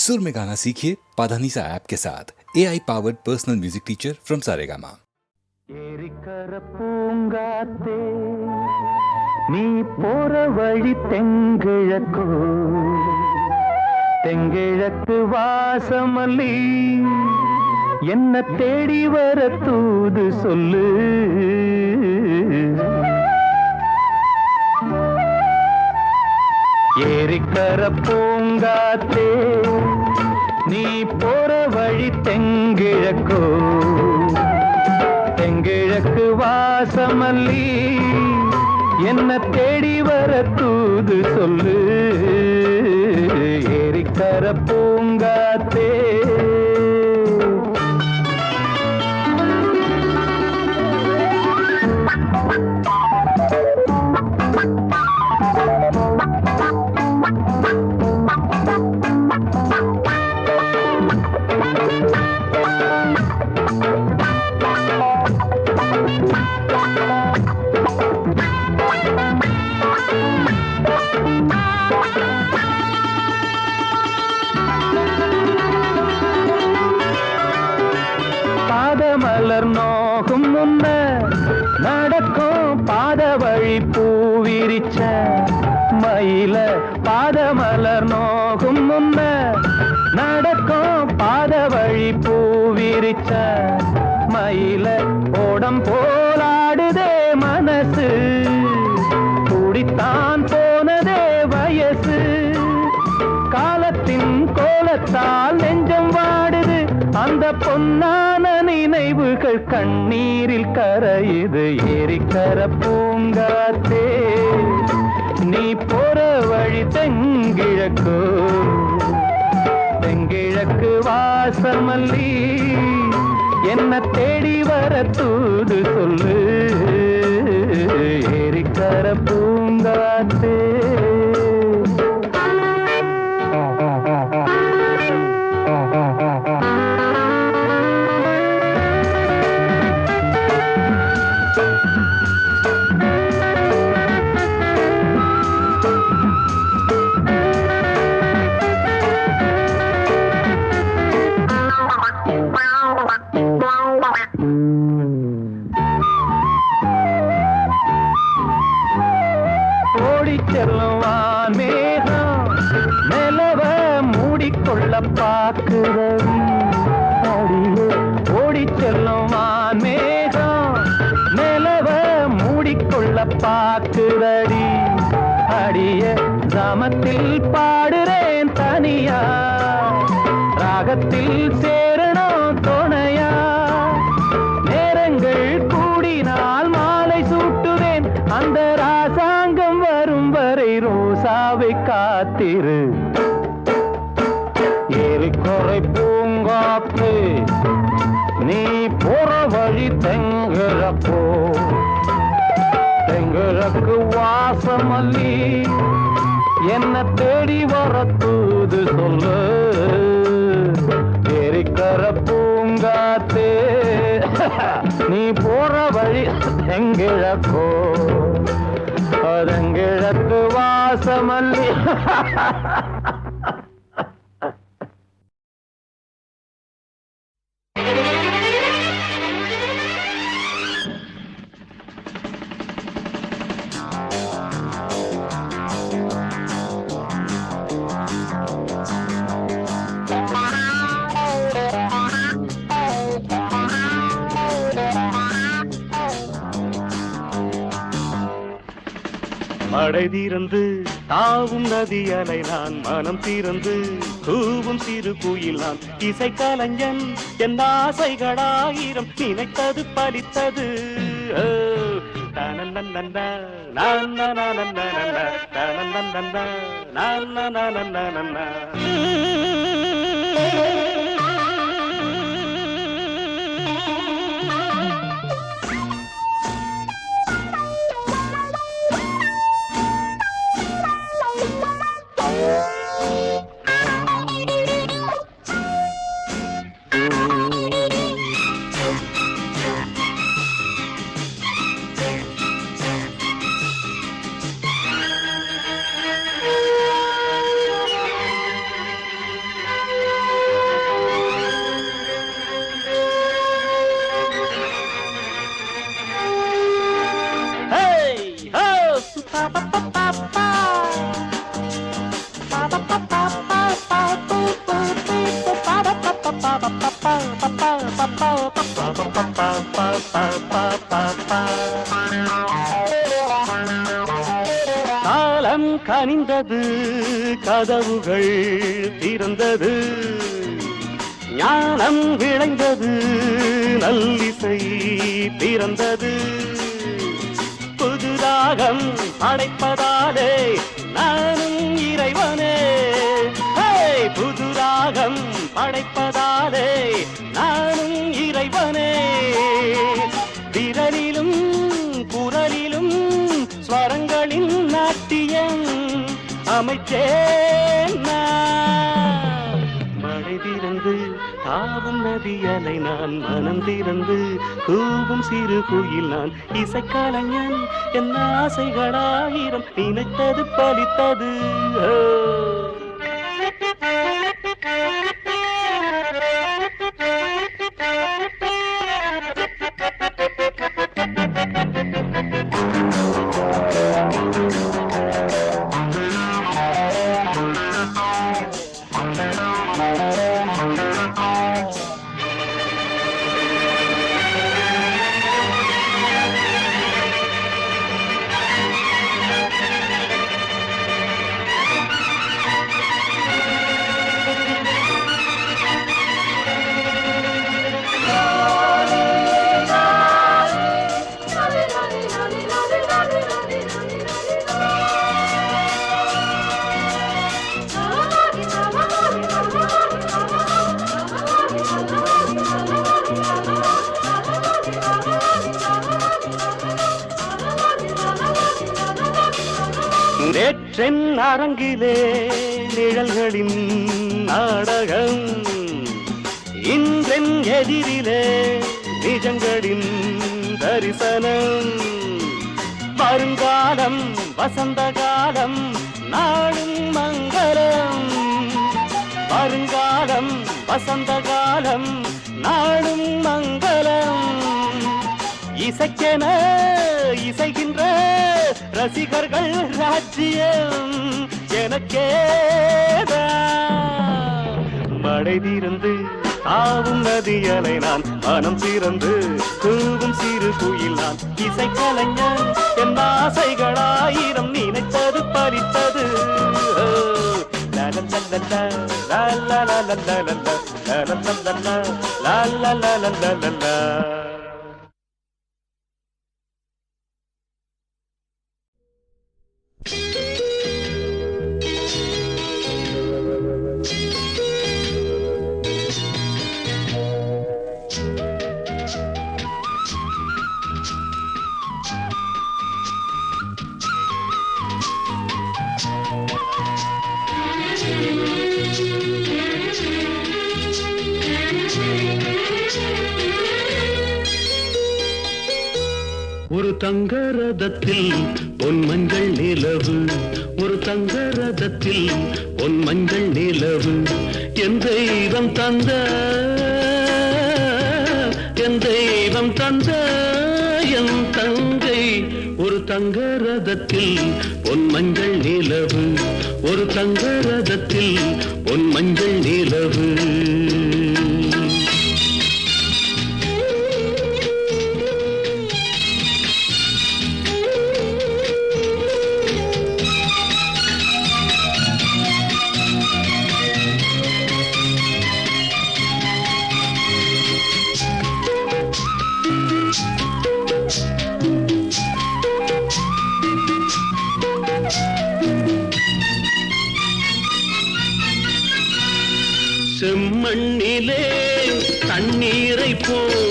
सुर में गाना सीखिए पाधानीसा ऐप के साथ AI powered personal music teacher from Saregama. ஏரிக்கர பூங்காத்தே நீ போற வழி தெங்கிழக்கோ தெங்கிழக்கு வாசமல்லி என்ன தேடி வர தூது சொல்லு. ஏரிக்கர பூங்காத்தே நீ போற வழி தெங்கிழக்கோ தெங்கிழக்கு வாசமல்லி என்ன தேடி வர தூது சொல்லு. ஏரிக்கர பூங்காத்தே பாதமலர் நோகும் முன்ன நடக்கும் பாத வழி பூவிரிச்ச மயில. பாதமலர் நோகும் முன்ன நடக்கும் பாத வழி பூவிரிச்ச மயில. ஓடம் போலாடுதே மனசு குடித்தான் போனதே வயசு. காலத்தின் கோலத்தால் நெஞ்சம் வாடுது அந்த பொன்னான நினைவுகள் கண்ணீரில் கரையுது. ஏரிக்கர பூங்காத்தே நீ போற வழி தெங்கிழக்கு தெங்கிழக்கு வாசமல்லி என்ன தேடி வர தூது சொல்லு. ஏரிக்கர பூங்காத்தே செல்லுவான் மேகம் நிலவ மூடிக்கொள்ள பாக்குறவி அடியே. ஓடி செல்லுவான் மேகம் நிலவ மூடிக்கொள்ள பாக்குறடி அடிய. கிராமத்தில் பாடுறேன் தனியா ராகத்தில் சேரணும் துணையா. நேரங்கள் கூடினால் மாலை சூட்டுவேன் அந்த ராசாங்கம் வரும் வரை ரோசாவை காத்திரு. ஏரிக்கரை பூங்காத்து நீ போற வழி தெங்கிழக்கோ தெங்கிழக்கு வாசமல்லி என்ன தேடி வர தூது சொல்லு. ஏரிக்கர பூங்காத்தே நீ போற வழி தெங்கிழக்கோ தெங்கிழக்கு வாசமல்லி. மழை தீர்ந்து தாவும் நதி அலை நான் மனம் தீர்ந்து கூவும் சிறு குயில் நான் இசை கலைஞன் என் ஆசைகளாயிரம் நினைத்தது பலித்தது. பா பா பா பா. காலம் கனிந்தது, கதவுகள் திறந்தது, ஞானம் விளைந்தது, நல்லிசை பிறந்தது. புதுராகம் படைப்பதாலே நானும் இறைவனே, புதுராகம் படைப்பதாலே நானும் இறைவனே. விரலிலும் குரலிலும் ஸ்வரங்களின் நாட்டியம் அமைச்சேன் நான். மழை திறந்து தாவும் நதியலை நான், மனம் திறந்து கூவும் சிறு குயில் நான். இசைக்கலைஞன் என் ஆசைகளாயிரம், நினைத்தது பலித்தது. நேற்றென் அரங்கிலே நிழல்களின் நாடகம், இன்றென் எதிரிலே நிஜங்களின் தரிசனம். வருங்காலம் வசந்த காலம் நாளும் மங்களம், வருங்காலம் வசந்த காலம் நாளும் மங்களம். இசைக்கென இசைகின்ற ரசிகர்கள் ராஜ்யம் எனக்கேதான். மழை திறந்து தாவும் நதியலை நான், மனம் திறந்து கூவும் சிறு குயில் நான். இசைக்கலைஞன் என் ஆசைகளாயிரம், நினைத்தது பறித்தது. ஒரு தங்க ரதத்தில் பொன் மஞ்சள் நிலவு, ஒரு தங்க ரதத்தில் பொன் மஞ்சள் நிலவு. என் தெய்வம் தந்த, என் தெய்வம் தந்த என் தங்கை. ஒரு தங்க ரதத்தில் பொன் மஞ்சள் நிலவு, ஒரு தங்க ரதத்தில் பொன் மஞ்சள் நிலவு. செம்மண்ணிலே தண்ணீரை போல்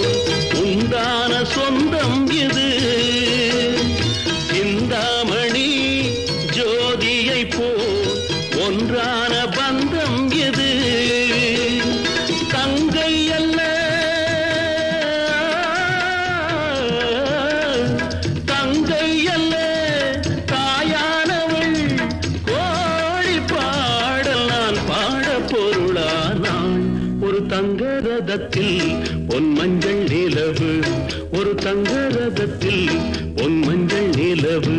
உண்டான சொந்தம் இது, சிந்தாமணி ஜோதியை போல் ஒன்றான பந்தம் இது. தங்கை அல்ல தங்கை அல்ல தாயானவள், கோழி பாடல் நான் பாட பொருளானாள். ஒரு தங்க ரதத்தில் பொன் மஞ்சள் நிலவு, ஒரு தங்க ரதத்தில் பொன் மஞ்சள் நிலவு.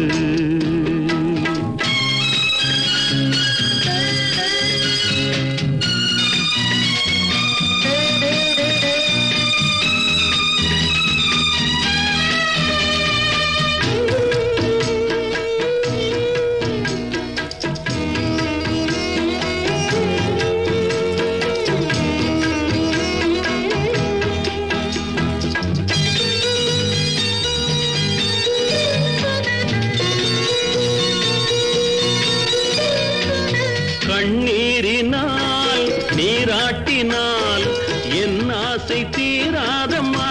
தாலாட்டினால் என் ஆசை தீராதம்மா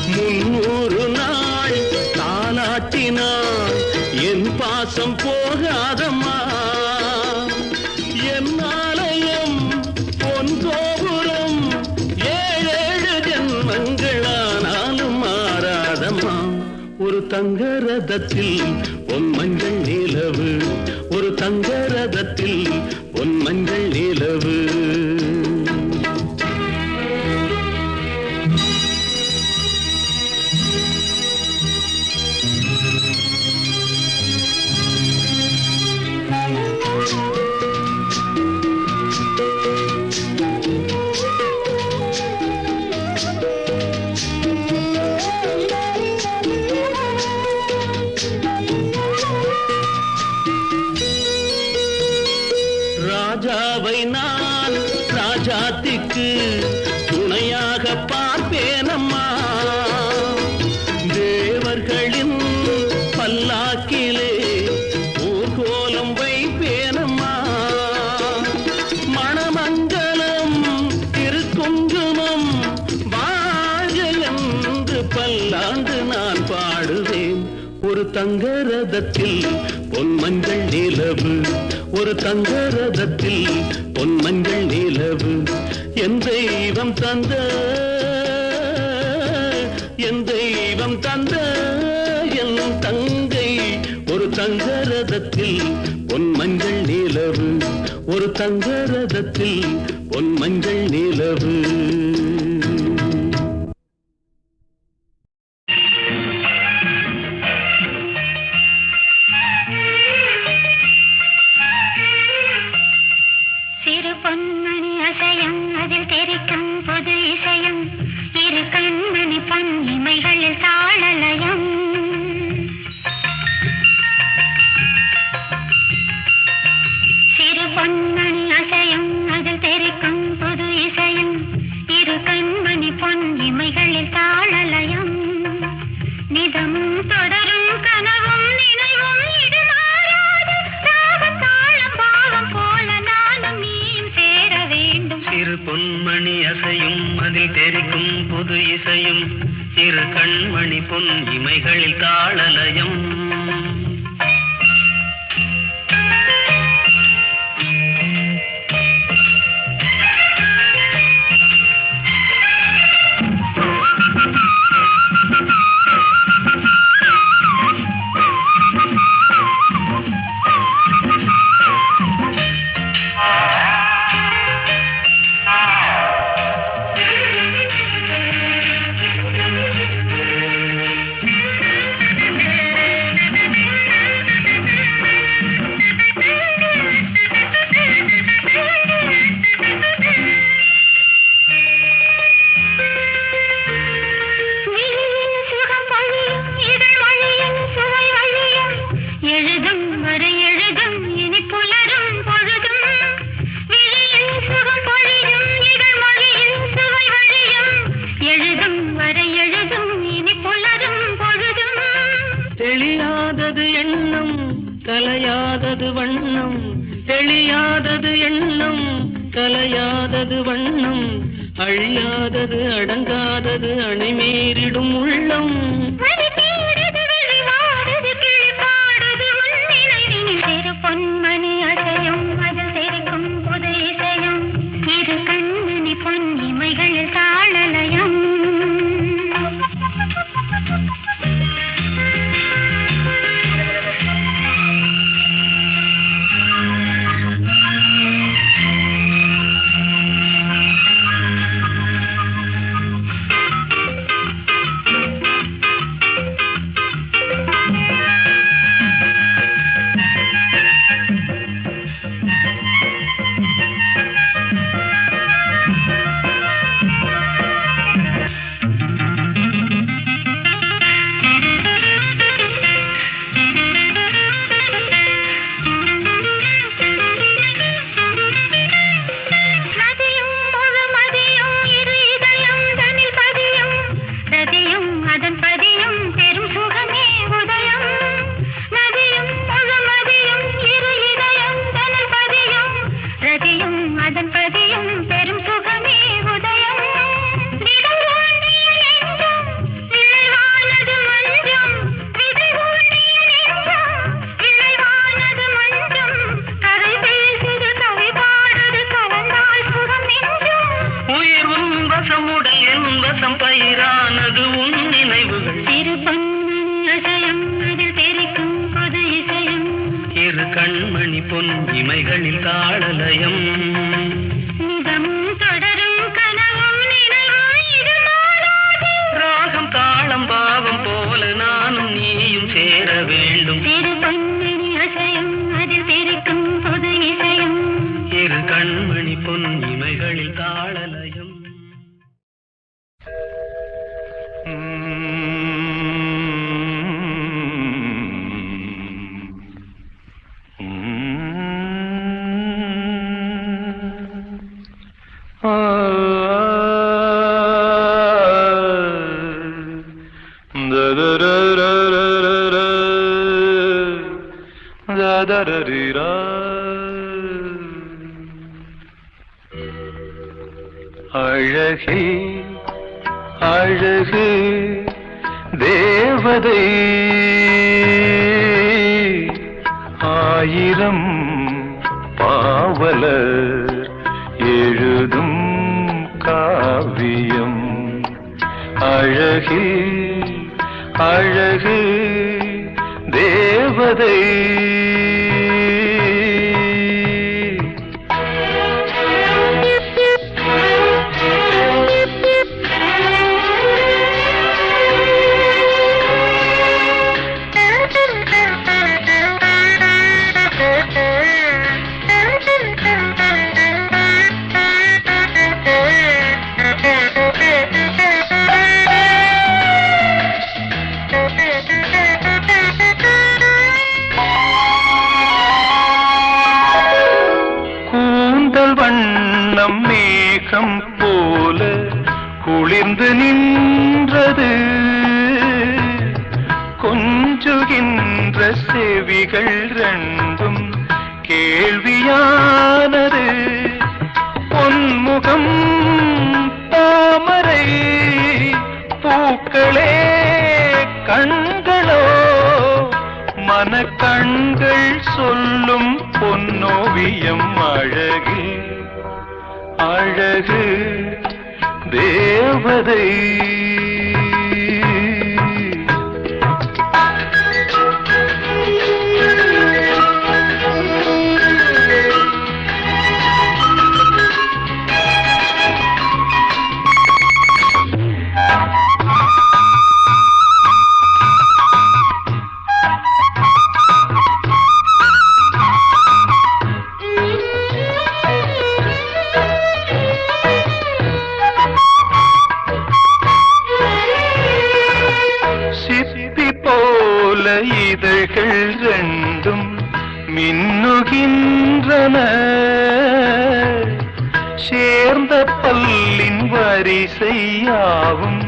300 நாள் தாலாட்டினால் என் பாசம் போகாதம்மா என் ஆலயம் பொன் கோபுரம் 7 ஜென்மங்களானாலும் மாறாதம்மா ஒரு தங்க ரதத்தில் பொன் மஞ்சள் நிலவு ஒரு தங்க ரதத்தில் பொன் மஞ்சள் நிலவு ராஜாவை நான் ராஜாத்திக்கு துணையாக பார்ப்பேனம்மா தேவர்களின் பல்லாக்கிலே ஊர்கோலம் வைப்பேனம்மா மணமங்கலம் திருக்குங்குமம் வாழ்க என்று பல்லாண்டு நான் பாடுவேன் ஒரு தங்க ரதத்தில் பொன் மஞ்சள் நிலவு ஒரு தங்க ரதத்தில் பொன் மஞ்சள் நிலவு என் தெய்வம் தந்த என் தெய்வம் தந்த என் தங்கை ஒரு தங்க ரதத்தில் பொன் மஞ்சள் நிலவு ஒரு தங்க ரதத்தில் பொன் மஞ்சள் நிலவு சிறு பொன்மணி அசையும் அதில் தெரிக்கும் புது இசையும் இரு கண்மணி பொன் இமைகளில் தாளலயம் சிறு பொன்மணி அசையும் அதில் தெரிக்கும் புது இசையும் இரு கண்மணி பொன் இமைகளில் தாளலயம் நிதமும் தொடரும் கனவும் நினைவும் இது மாறாது ராகத்தாளம் பாவம் போல நானும் நீயும் சேர வேண்டும் சிறு பொன்மணி அசையும் அதில் தெரிக்கும் புது இசையும் இரு கண்மணி பொன் இமைகளில் தாளலயம் தெளியாதது எண்ணம் கலையாதது வண்ணம் தெளியாதது எண்ணம் கலையாதது வண்ணம் அழியாதது அடங்காதது அணைமீறிடும் உள்ளம் பொன்மணி அசையும் அதில் தெரிக்கும் புது இசையும் இரு கண்மணி பொன் இமைகளில் தாளலயம் அதன் பதியும் கண்மணி பொன் இமைகளில் தாளலயம். அழகே அழகு தேவதை ஆயிரம் பாவலர் எழுதும் காவியம். அழகே அழகு தேவதை வண்ணம் மேகம் போல குளிர்ந்து நின்றது. கொஞ்சுகின்ற செவிகள் ரெண்டும் கேள்வியானது. பொன்முகம் தாமரை பூக்களே கண்களோ மனக்கண்கள் சொல்லும் பொன்னோவியம். அழகு அழகு தேவதை இதழ்கள் ரெண்டும் மின்னுகின்றன. சேர்ந்த பல்லின் வரிசையாவும்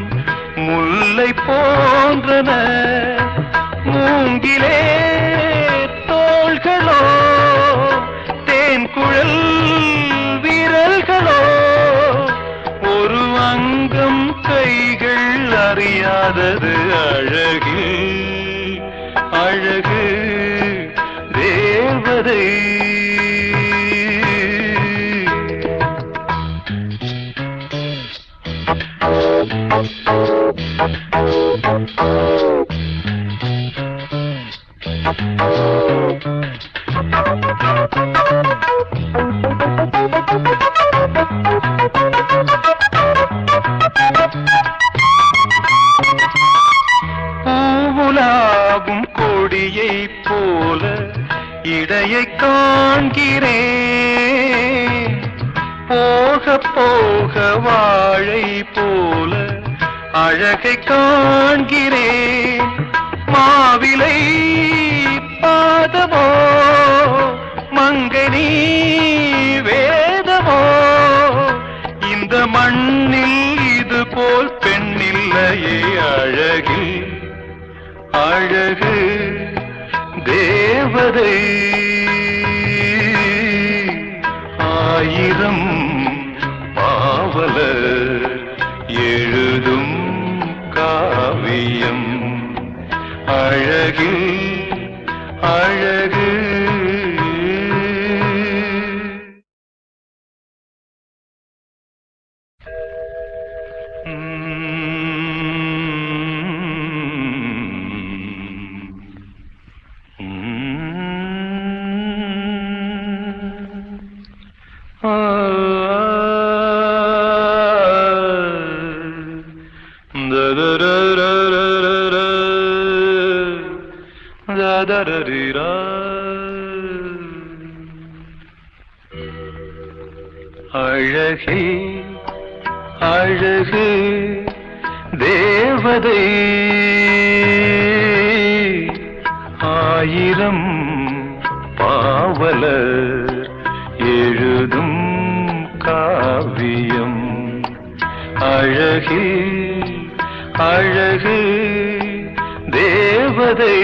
முல்லை போன்றன. மூங்கிலே தோள்களோ தேன்குழல் விரல்களோ ஒரு அங்கம் கைகள் அறியாதது. அழகு அழகு தேவதை பூவுலாகும் கொடியை போல இடையை காண்கிறேன். போக போக வாழை போல அழகை காண்கிறேன். மாவிலை பாதமோ மங்கனி வேதமோ இந்த மண்ணில் இது போல் பெண்ணில்லையே. அழகு அழகு தேவதை ஆயிரம் பாவலர் எழுதும் காவியம். அழகு அழகு da da da da அழகே அழகு தேவதை ஆயிரம் பாவலர் எழுதும் காவியம் அழகே அழகு தேவதை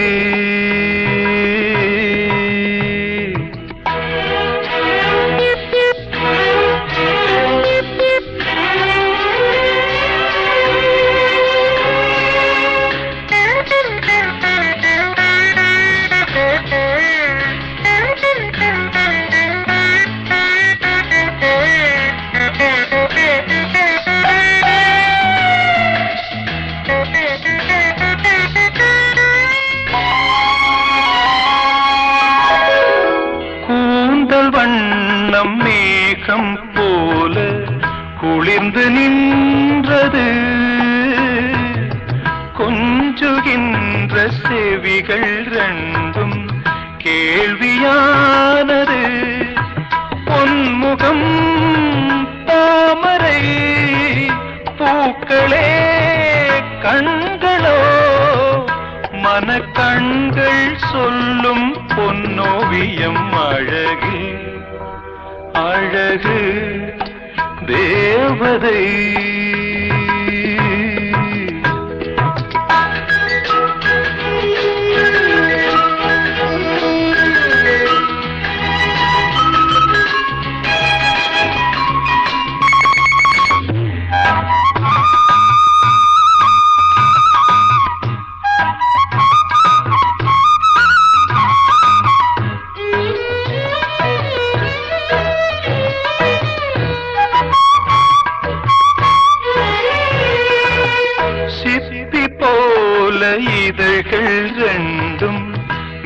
வண்ணம் மேகம் போல குளிர்ந்து நின்றது கொஞ்சுகின்ற செவிகள் ரெண்டும் கேள்வியானது பொன்முகம் தாமரை பூக்களே கண்களோ மனக்கண்கள் சொல்லும் பொன்னோவியம் அழகு அழகு தேவதை இதழ்கள் ரெண்டும்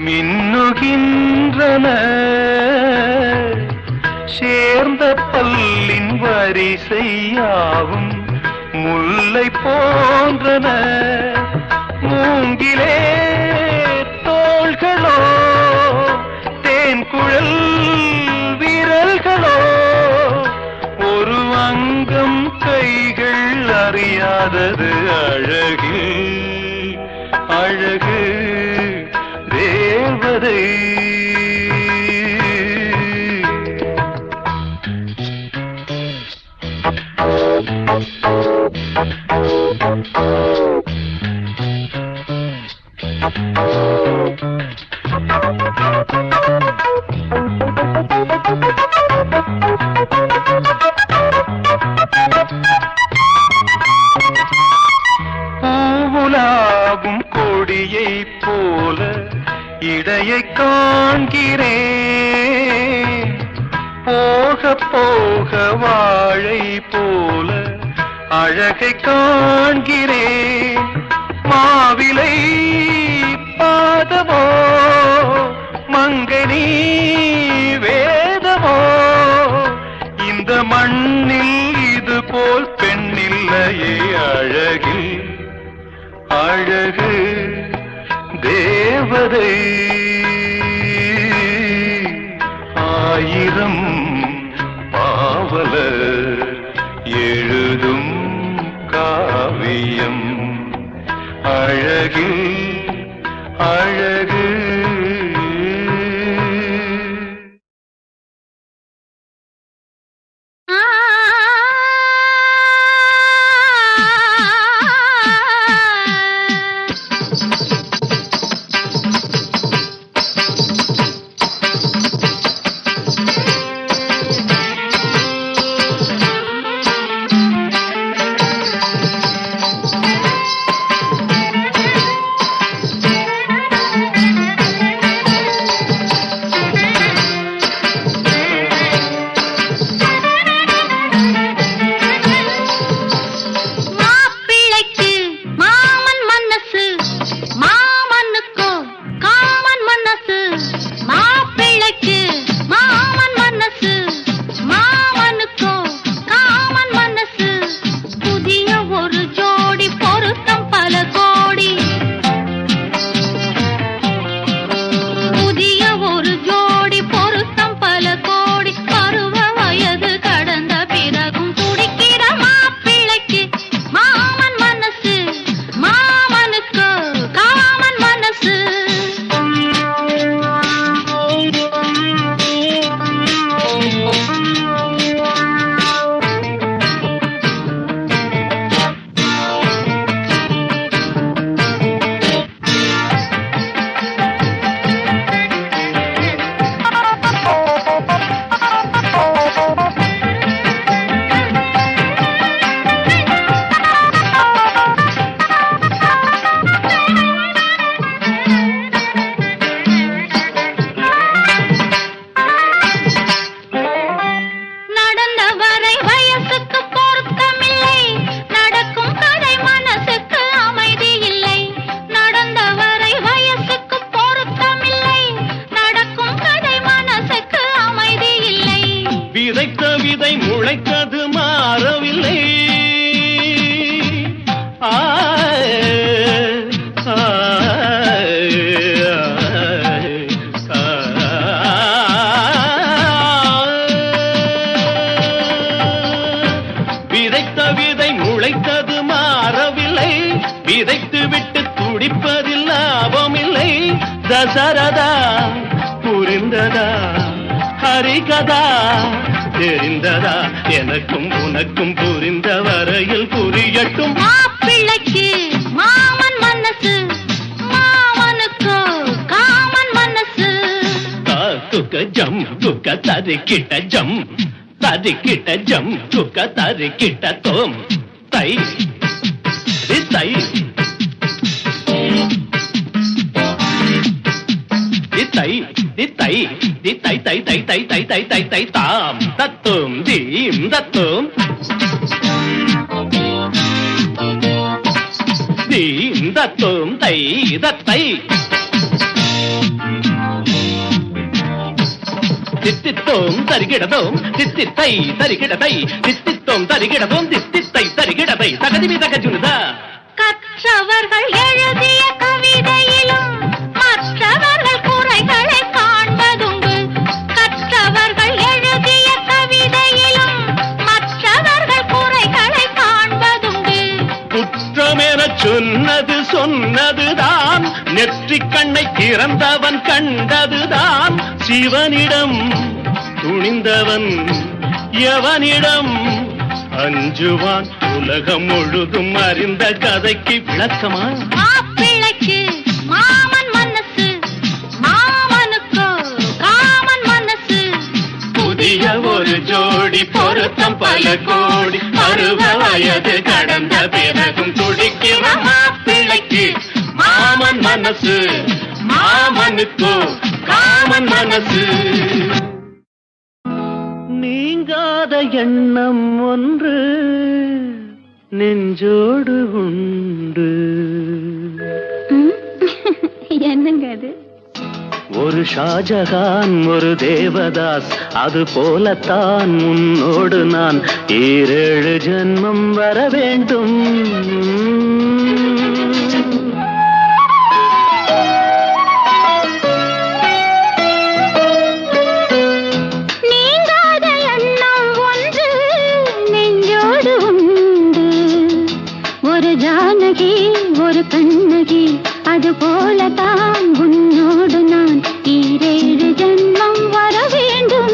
மின்னுகின்றன சேர்ந்த பல்லின் வரிசையாவும் முல்லை போன்றன மூங்கிலே தோள்களோ தேன்குழல் விரல்களோ ஒரு அங்கம் கைகள் அறியாதது அழகு அழகு தேவதை பூவுலாகும் கொடியை போல இடையை காண்கிறேன் போக போக வாழை போல அழகை காண்கிறேன் மாவிலை பாதமோ மங்கனி வேதமோ இந்த மண்ணில் இது போல் பெண்ணில்லையே அழகில் அழகு தேவதை ஆயிரம் பாவலர் எழுதும் காவியம் அழகு அழகு முளைத்தது மாறவில்லை. விதைத்த விதை முளைத்தது மாறவில்லை. விதைத்து விட்டு துடிப்பதில் லாபமில்லை. தசரதா புரிந்ததா? ஹரிகதா தெரிந்ததா? எனக்கும் உனக்கும் புரிந்த வரையில் புரியட்டும். மாப்பிள்ளைக்கு மாமன் மனசு, மாமனுக்கு காமன் மனசு. துக்க ஜம் துக்க தரிக்கிட்ட ஜம், தரிக்கிட்ட ஜம் துக்க தரிக்கிட்ட தோம் தை தை தை தை தை தை தை தை தை தை தை தை தை தாம் தத்தும் தீம் தத்தும் தீம் தத்தும் தை தத்தை தித்தித்தோம் தரிகிடதோம் தித்தித்தை தரிகிடதை தித்தித்தோம் தரிகிடதோம் தித்தித்தை தரிகிடதை தகதிவி தகஜுனுதா. கற்றவர்கள் எழுதிய கவிதையிலும் மற்றவர்கள் குறைகளை காண்பதுண்டு. கற்றவர்கள் எழுதிய கவிதையிலும் மற்றவர்கள் குறைகளை காண்பதுண்டு. குற்றமென சொன்னது சொன்னதுதான், நெற்றிக் கண்ணை திறந்தவன் கண்டதுதான். சிவனிடம் துணிந்தவன் எவனிடம் அஞ்சுவான்? உலகம் முழுதும் அறிந்த கதைக்கு விளக்கமா? மாப்பிள்ளைக்கு மாமன் மனசு, மாமனுக்கு காமன் மனசு. புதிய ஒரு ஜோடி பொருத்தம் பல கோடி, பருவ வயது கடந்த பிறகும் துடிக்கிற மாப்பிள்ளைக்கு மாமன் மனசு, மாமனுக்கு காமன் மனசு. நீங்காத எண்ணம் ஒன்று நெஞ்சோடு உண்டு. என்னங்க அது? ஒரு ஷாஜகான் ஒரு தேவதாஸ், அது போலத்தான் உன்னோடு நான் 7 ஜென்மம் வர வேண்டும். நீங்காத எண்ணம் ஒன்று நெஞ்சோடு உண்டு. ஒரு ஜானகி ஒரு கண்ணகி, அது போலதான் உன்னோடு நான் 7 ஜென்மம் வர வேண்டும்.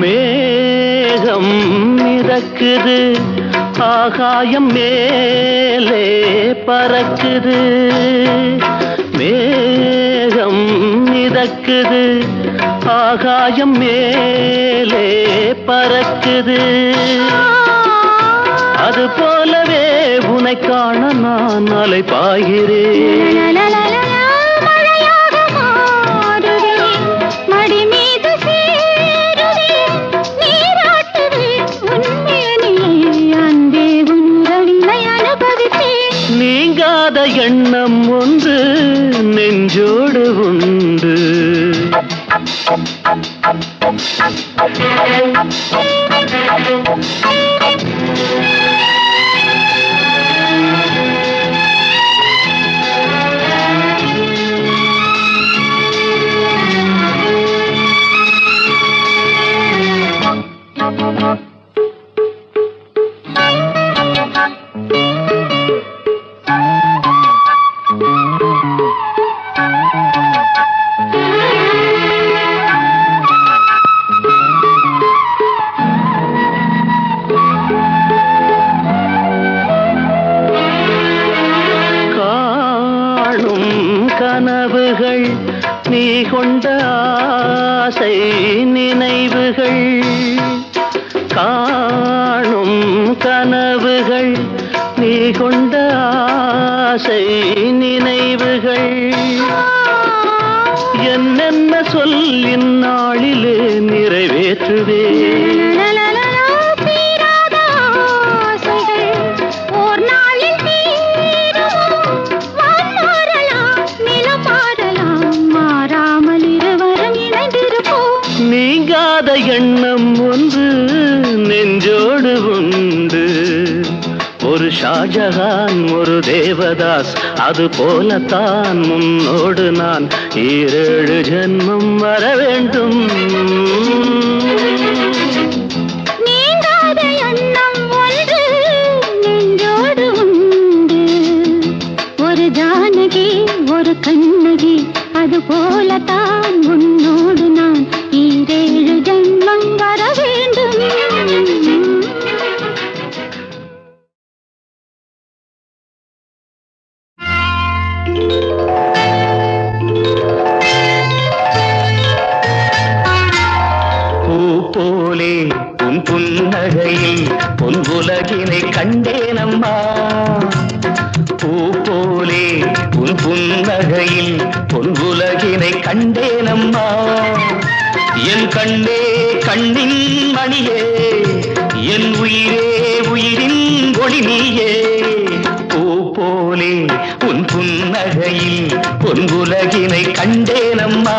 மேகம் மிதக்குது, ஆகாயம் மேலே பறக்குது. மேகம் மிதக்குது, ஆகாயம் மேலே பறக்குது. அது போலவே உன்னை காண நான் அலை பாய்கிறேன். நீங்காத எண்ணம் ஒன்று நெஞ்சோடு உண்டு. கொண்ட ஆசை நினைவுகள் காணும் கனவுகள் நீ கொண்ட ஆசை நினைவுகள் என்னென்ன சொல்லின் நாளிலே நிறைவேற்றுவே நீங்காத எண்ணம் ஒன்று நெஞ்சோடு உண்டு ஒரு ஷாஜகான் ஒரு தேவதாஸ் அது போலத்தான் முன்னோடு நான் 7 ஜென்மம் வர வேண்டும் நீங்காத எண்ணம் ஒன்று நெஞ்சோடு உண்டு ஒரு ஜானகி ஒரு கண்ணகி அது போலத்தான் முன்னோடு நான் 7 ஜென்மம் வர வேண்டும் பூ போலே உன் புன்னகையில் பொன் உலகினை கண்டேனம்மா பூ போலே உன் புன்னகையில் பொன் உலகினை கண்டேனம்மா என் கண்ணே கண்ணின் மணியே என் உயிரே உயிரின் ஒளி நீயே பூ போலே உன் புன்னகையில் பொன் உலகினை கண்டேனம்மா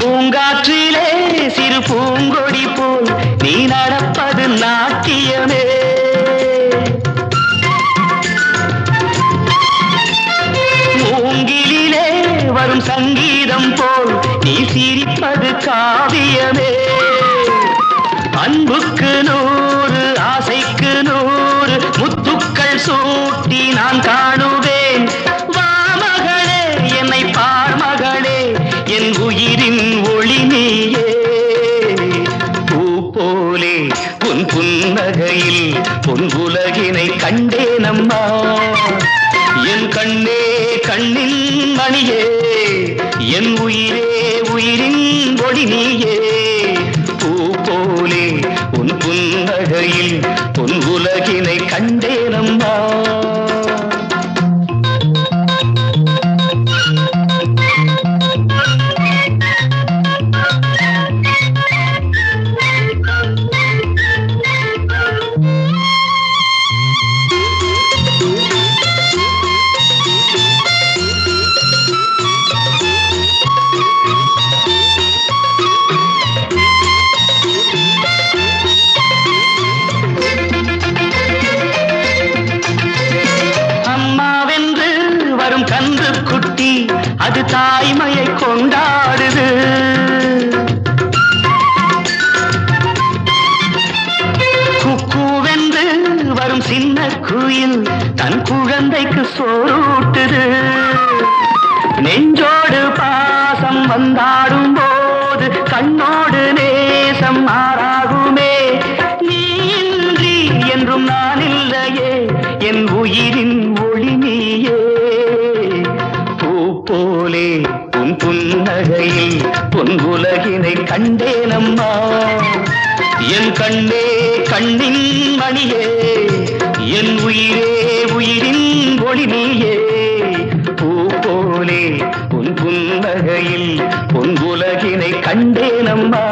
பூங்காற்றிலே சிறு பூங்கொடி போல் நீ நடப்பது நாட்டியமே மூங்கிலே வரும் சங்கீதம் போல் நீ சிரிப்பது காவியமே அன்புக்கு 100 ஆசைக்கு 100 முத்துக்கள் சூட்டி நான் காணுவேன் வா மகளே என்னை பார் மகளே என் உயிரின் ஒளி நீயே பூ போலே உன் புன்னகையில் பொன் உலகினை கண்டேனம்மா என் கண்ணே கண்ணின் மணியே என் உயிரே உயிரின் ஒளி நீயே பூ போலே உன் புன்னகையில் பொன் உலகினை கண்டேனம்மா அது தாய்மையை கொண்டாடுது குக்கூவென்று வரும் சின்ன குயில் தன் குழந்தைக்கு சோறூட்டுது நெஞ்சோடு பாசம் வந்தாடும் போது கண்ணோடு நேசம் மாறாகுமே நீ இன்றி என்றும் நான் இல்லையே என் உயிரின் ஒளி நீயே போலே உன் புன்னகையில் பொன் உலகினை கண்டேனம்மா என் கண்ணே கண்ணின் மணியே என் உயிரே உயிரின் ஒளி நீயே பூ போலே உன் புன்னகையில் பொன் உலகினை கண்டேனம்மா